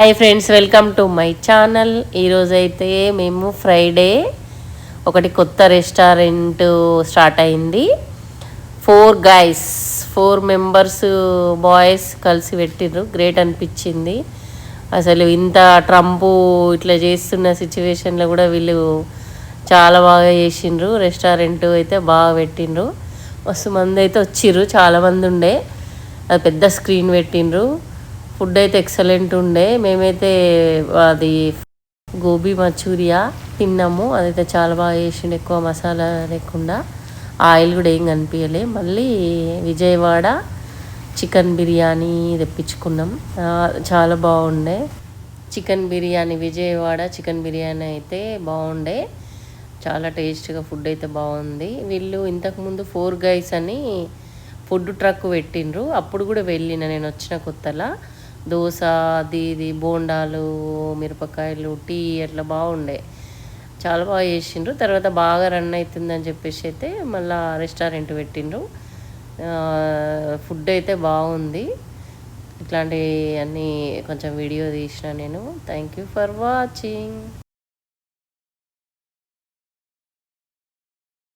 Hi friends, welcome to my channel. ఈరోజైతే మేము Friday ఒకటి కొత్త రెస్టారెంట్ స్టార్ట్ అయింది. 4 మెంబర్స్ బాయ్స్ కలిసి పెట్టిర్రు. గ్రేట్ అనిపించింది. అసలు ఇంత ట్రంపు ఇట్లా చేస్తున్న సిచ్యువేషన్లో కూడా వీళ్ళు చాలా బాగా చేసిండ్రు. రెస్టారెంట్ అయితే బాగా పెట్టిండ్రు. మస్తు మంది అయితే వచ్చిర్రు, చాలామంది ఉండే. అది పెద్ద స్క్రీన్ పెట్టిండ్రు. ఫుడ్ అయితే ఎక్సలెంట్ ఉండే. మేమైతే అది గోబీ మంచూరియా తిన్నాము. అదైతే చాలా బాగా చేసిండు, ఎక్కువ మసాలా లేకుండా. ఆయిల్ కూడా ఏం కనిపించలే. మళ్ళీ విజయవాడ చికెన్ బిర్యానీ తెప్పించుకున్నాం. చాలా బాగుండే చికెన్ బిర్యానీ. విజయవాడ చికెన్ బిర్యానీ అయితే బాగుండే, చాలా టేస్ట్గా ఫుడ్ అయితే బాగుంది. వీళ్ళు ఇంతకుముందు 4 guys అని ఫుడ్ ట్రక్ పెట్టిండ్రు. అప్పుడు కూడా వెళ్ళిన నేను వచ్చిన కొత్తలా. దోశ అది ఇది బోండాలు, మిరపకాయలు, టీ అట్లా బాగుండే. చాలా బాగా చేసిండ్రు. తర్వాత బాగా రన్ అవుతుందని చెప్పేసి అయితే మళ్ళీ రెస్టారెంట్ పెట్టిండ్రు. ఫుడ్ అయితే బాగుంది. ఇట్లాంటివి అన్నీ కొంచెం వీడియో తీసిన నేను. Thank you for watching.